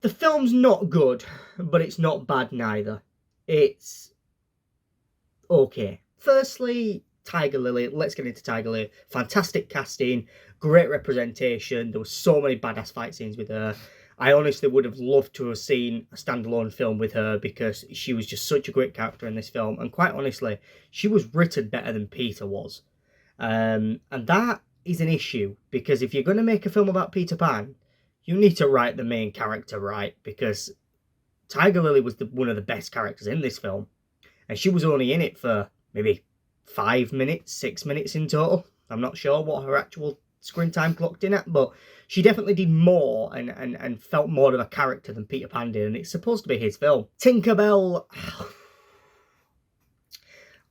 The film's not good, but it's not bad neither. It's okay. Firstly, Tiger Lily. Let's get into Tiger Lily. Fantastic casting, great representation. There were so many badass fight scenes with her. I honestly would have loved to have seen a standalone film with her because she was just such a great character in this film. And quite honestly, she was written better than Peter was. And that is an issue because if you're going to make a film about Peter Pan, you need to write the main character right because Tiger Lily was one of the best characters in this film. And she was only in it for maybe 5 minutes, 6 minutes in total. I'm not sure what her actual screen time clocked in at, but she definitely did more and felt more of a character than Peter Pan did, and it's supposed to be his film. Tinkerbell.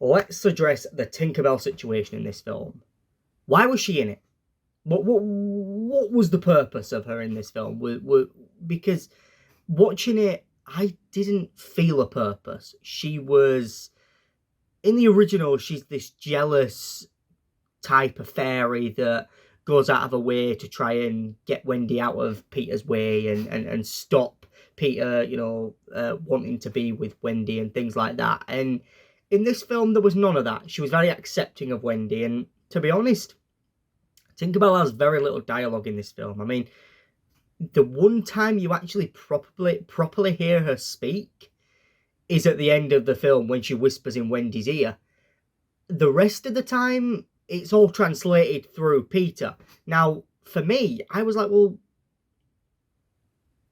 Let's address the Tinkerbell situation in this film. Why was she in it? What was the purpose of her in this film? Because watching it, I didn't feel a purpose. She was, in the original, she's this jealous type of fairy that goes out of her way to try and get Wendy out of Peter's way and stop Peter, wanting to be with Wendy and things like that. And in this film, there was none of that. She was very accepting of Wendy. And to be honest, Tinkerbell has very little dialogue in this film. I mean, the one time you actually properly hear her speak is at the end of the film when she whispers in Wendy's ear. The rest of the time, it's all translated through Peter. Now, for me, I was like, well,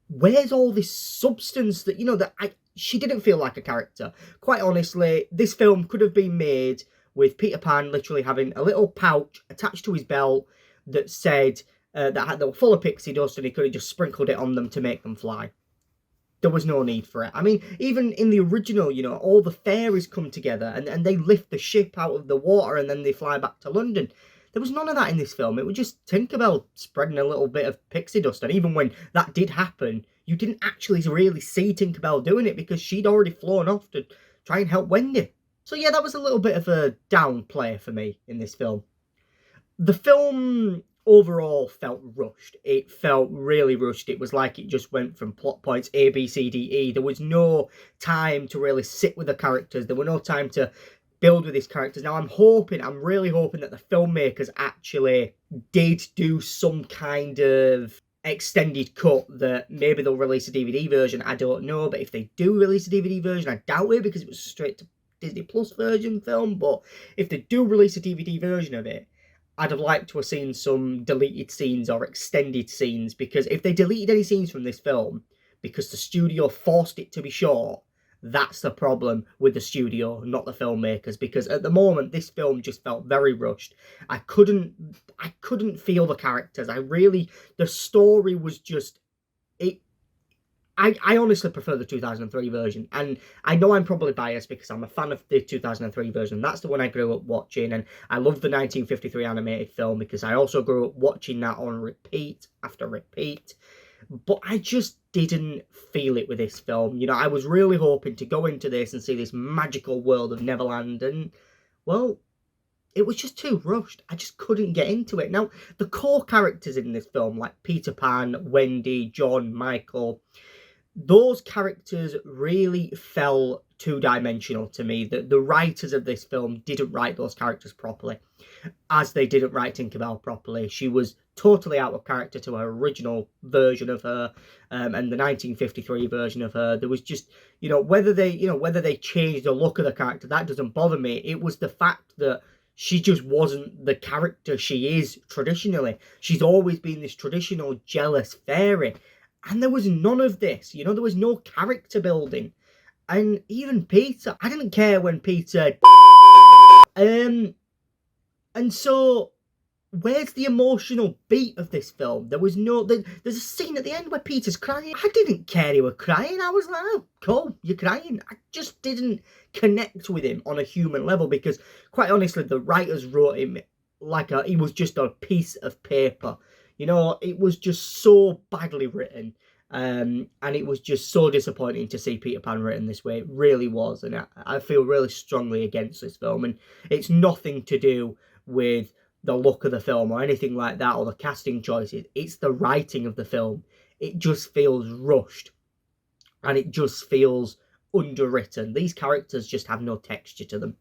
where's all this substance that, she didn't feel like a character. Quite honestly, this film could have been made with Peter Pan literally having a little pouch attached to his belt that said, that were full of pixie dust, and he could have just sprinkled it on them to make them fly. There was no need for it. I mean, even in the original, all the fairies come together and they lift the ship out of the water and then they fly back to London. There was none of that in this film. It was just Tinkerbell spreading a little bit of pixie dust. And even when that did happen, you didn't actually really see Tinkerbell doing it because she'd already flown off to try and help Wendy. So yeah, that was a little bit of a downplay for me in this film. The film overall felt rushed. It felt really rushed. It was like it just went from plot points A, B, C, D, E. There was no time to really sit with the characters. There were no time to build with these characters. Now, I'm really hoping that the filmmakers actually did do some kind of extended cut that maybe they'll release a DVD version. I don't know, but if they do release a DVD version, I doubt it because it was a straight to Disney Plus version film. But if they do release a DVD version of it, I'd have liked to have seen some deleted scenes or extended scenes, because if they deleted any scenes from this film because the studio forced it to be short, that's the problem with the studio, not the filmmakers, because at the moment this film just felt very rushed. I couldn't feel the characters. The story was just, I honestly prefer the 2003 version, and I know I'm probably biased because I'm a fan of the 2003 version. That's the one I grew up watching, and I love the 1953 animated film because I also grew up watching that on repeat after repeat. But I just didn't feel it with this film. I was really hoping to go into this and see this magical world of Neverland, and, well, it was just too rushed. I just couldn't get into it. Now, the core characters in this film, like Peter Pan, Wendy, John, Michael, those characters really fell two-dimensional to me. The writers of this film didn't write those characters properly, as they didn't write Tinkerbell properly. She was totally out of character to her original version of her, and the 1953 version of her. There was just, whether they changed the look of the character, that doesn't bother me. It was the fact that she just wasn't the character she is traditionally. She's always been this traditional jealous fairy. And there was none of this, there was no character building. And even Peter, I didn't care when Peter and so, where's the emotional beat of this film? There's a scene at the end where Peter's crying. I didn't care he was crying. I was like, oh, cool, you're crying. I just didn't connect with him on a human level because, quite honestly, the writers wrote him like he was just a piece of paper. It was just so badly written, and it was just so disappointing to see Peter Pan written this way. It really was, and I feel really strongly against this film, and it's nothing to do with the look of the film or anything like that, or the casting choices. It's the writing of the film. it just feels rushed, and it just feels underwritten. These characters just have no texture to them,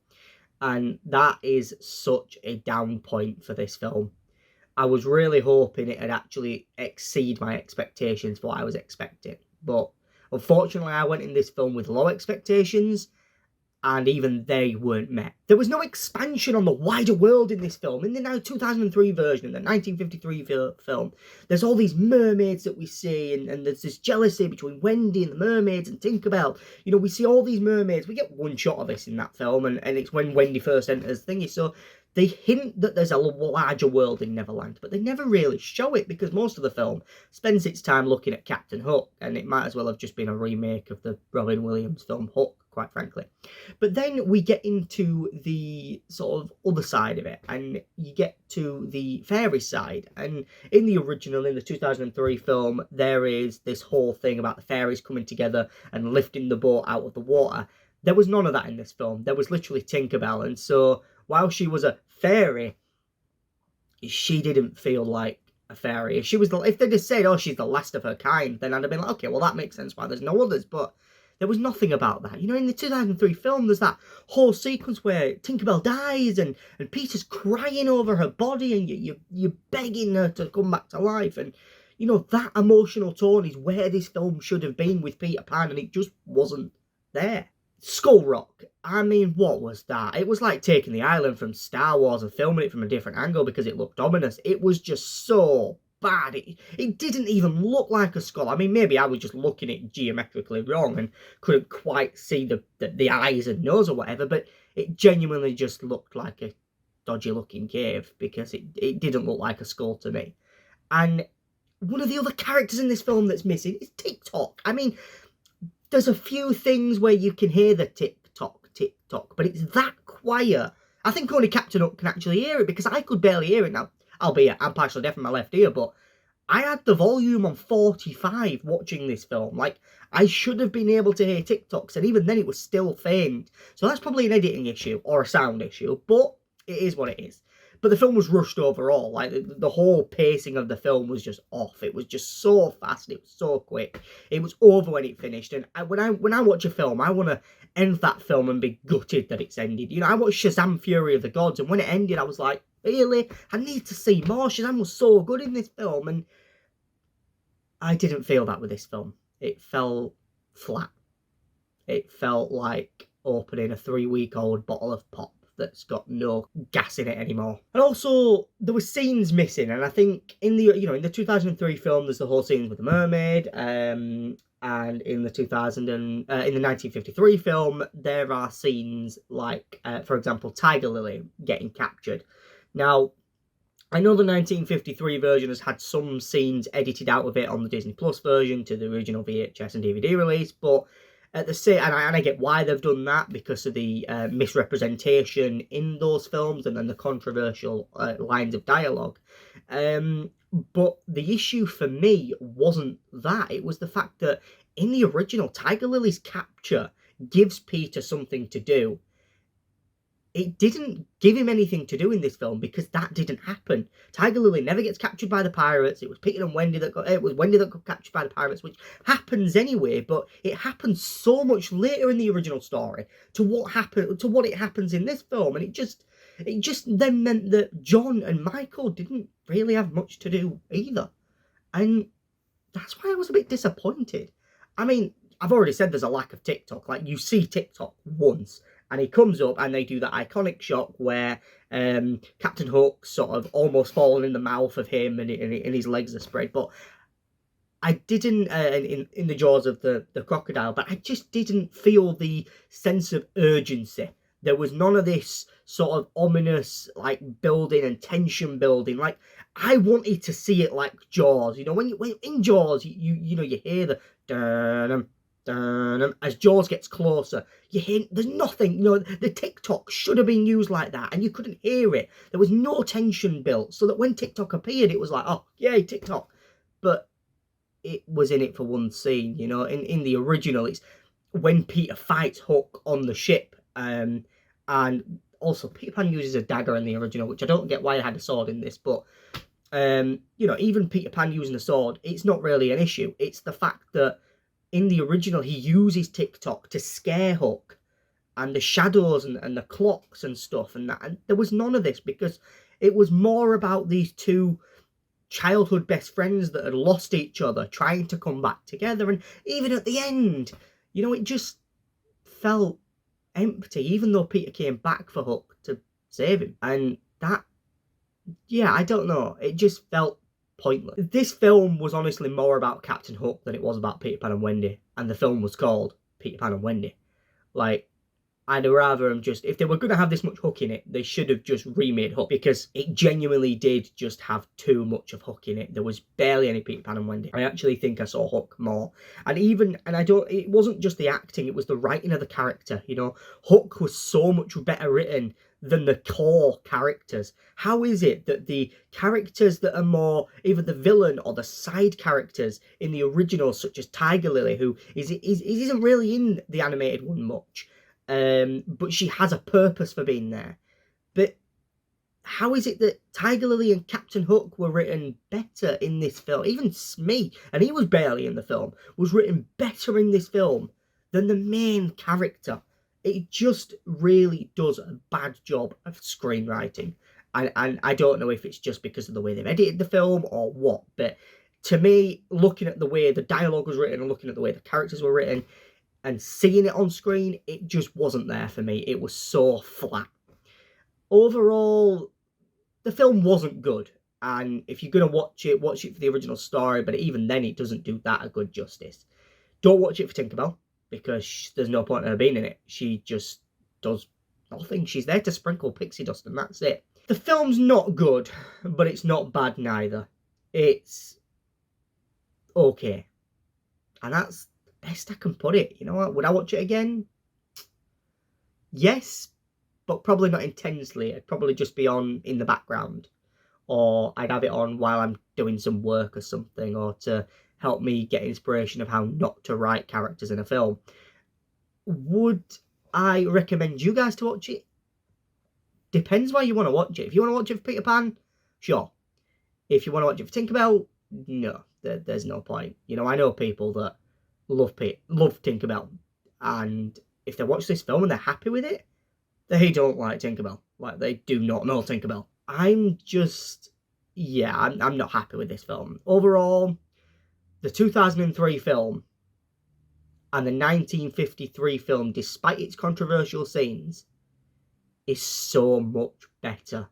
and that is such a down point for this film. I was really hoping it would actually exceed my expectations for what I was expecting, but unfortunately I went in this film with low expectations, and even they weren't met. There was no expansion on the wider world in this film. In the now 2003 version, in the 1953 film, there's all these mermaids that we see, and there's this jealousy between Wendy and the mermaids and Tinkerbell. You know, we see all these mermaids. We get one shot of this in that film, and it's when Wendy first enters thingy. So they hint that there's a larger world in Neverland, but they never really show it because most of the film spends its time looking at Captain Hook, and it might as well have just been a remake of the Robin Williams film Hook, quite frankly. But then we get into the sort of other side of it, and you get to the fairy side. And in the original, in the 2003 film, there is this whole thing about the fairies coming together and lifting the boat out of the water. There was none of that in this film. There was literally Tinkerbell, and so while she was a fairy, she didn't feel like a fairy. If they'd have said, oh, she's the last of her kind, then I'd have been like, okay, well, that makes sense why there's no others. But there was nothing about that. You know, in the 2003 film, there's that whole sequence where Tinkerbell dies and Peter's crying over her body, and you're begging her to come back to life. And, you know, that emotional tone is where this film should have been with Peter Pan, and it just wasn't there. Skull Rock, I mean, what was that? It was like taking the island from Star Wars and filming it from a different angle because it looked ominous. It was just so bad. It didn't even look like a skull. I mean, maybe I was just looking at it geometrically wrong and couldn't quite see the eyes and nose or whatever, but it genuinely just looked like a dodgy looking cave because it didn't look like a skull to me. And one of the other characters in this film that's missing is TikTok. I mean, there's a few things where you can hear the tick-tock, but it's that quiet. I think only Captain Hook can actually hear it because I could barely hear it now. Albeit, I'm partially deaf in my left ear, but I had the volume on 45 watching this film. Like, I should have been able to hear TikToks, and even then it was still faint. So that's probably an editing issue or a sound issue, but it is what it is. But the film was rushed overall. Like, the whole pacing of the film was just off. It was just so fast. It was so quick. It was over when it finished. And when I watch a film, I want to end that film and be gutted that it's ended. You know, I watched Shazam! Fury of the Gods, and when it ended, I was like, really? I need to see more. Shazam was so good in this film, and I didn't feel that with this film. It felt flat. It felt like opening a 3-week-old bottle of pop that's got no gas in it anymore. And also, there were scenes missing, and I think in the 2003 film, there's the whole scene with the mermaid, and in the 1953 film, there are scenes like, for example, Tiger Lily getting captured. Now, I know the 1953 version has had some scenes edited out of it on the Disney Plus version to the original VHS and DVD release, but at the same, and I get why they've done that because of the misrepresentation in those films and then the controversial lines of dialogue. But the issue for me wasn't that. It was the fact that in the original, Tiger Lily's capture gives Peter something to do. It didn't give him anything to do in this film because that didn't happen. Tiger Lily never gets captured by the pirates. It was Peter and Wendy that got captured by the pirates, which happens anyway, but it happens so much later in the original story to what it happens in this film, and it just then meant that John and Michael didn't really have much to do either. And that's why I was a bit disappointed. I mean, I've already said there's a lack of TikTok. Like, you see TikTok once, and he comes up and they do that iconic shot where Captain Hook's sort of almost falling in the mouth of him and his legs are spread. But I didn't, in the jaws of the crocodile, but I just didn't feel the sense of urgency. There was none of this sort of ominous, like, building and tension building. Like, I wanted to see it like Jaws. You know, when in Jaws, you hear the dun as Jaws gets closer, you hear there's nothing. You know, the TikTok should have been used like that, and you couldn't hear it. There was no tension built, so that when TikTok appeared, it was like, oh, yay, TikTok. But it was in it for one scene. You know, in the original, it's when Peter fights Hook on the ship, and also Peter Pan uses a dagger in the original, which I don't get why they had a sword in this, but Even Peter Pan using a sword, it's not really an issue. It's the fact that in the original, he uses TikTok to scare Hook, and the shadows and the clocks and stuff, and that. And there was none of this because it was more about these two childhood best friends that had lost each other trying to come back together. And even at the end, it just felt empty, even though Peter came back for Hook to save him. And that, yeah, I don't know. It just felt pointless. This film was honestly more about Captain Hook than it was about Peter Pan and Wendy. And the film was called Peter Pan and Wendy. Like, I'd rather them just, if they were going to have this much Hook in it, they should have just remade Hook, because it genuinely did just have too much of Hook in it. There was barely any Peter Pan and Wendy. I actually think I saw Hook more. It wasn't just the acting, it was the writing of the character, Hook was so much better written than the core characters. How is it that the characters that are more either the villain or the side characters in the original, such as Tiger Lily, who isn't really in the animated one much, but she has a purpose for being there. But how is it that Tiger Lily and Captain Hook were written better in this film? Even Smee, and he was barely in the film, was written better in this film than the main character. It just really does a bad job of screenwriting. And I don't know if it's just because of the way they've edited the film or what, but to me, looking at the way the dialogue was written and looking at the way the characters were written, and seeing it on screen, it just wasn't there for me. It was so flat. Overall, the film wasn't good. And if you're going to watch it for the original story, but even then it doesn't do that a good justice. Don't watch it for Tinkerbell, because there's no point in her being in it. She just does nothing. She's there to sprinkle pixie dust, and that's it. The film's not good, but it's not bad neither. It's okay. And that's best I can put it. You know what? Would I watch it again? Yes, but probably not intensely. It'd probably just be on in the background, or I'd have it on while I'm doing some work or something, or to help me get inspiration of how not to write characters in a film. Would I recommend you guys to watch it? Depends why you want to watch it. If you want to watch it for Peter Pan, sure. If you want to watch it for Tinkerbell, no, there's no point. I know people that love Tinkerbell, and if they watch this film and they're happy with it, they don't like Tinkerbell. Like, they do not know Tinkerbell. I'm not happy with this film. Overall, the 2003 film and the 1953 film, despite its controversial scenes, is so much better.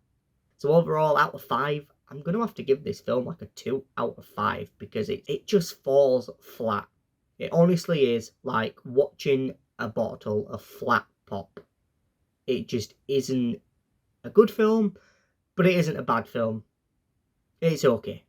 So overall, out of 5, I'm going to have to give this film like a 2 out of 5, because it just falls flat. It honestly is like watching a bottle of flat pop. It just isn't a good film, but it isn't a bad film. It's okay.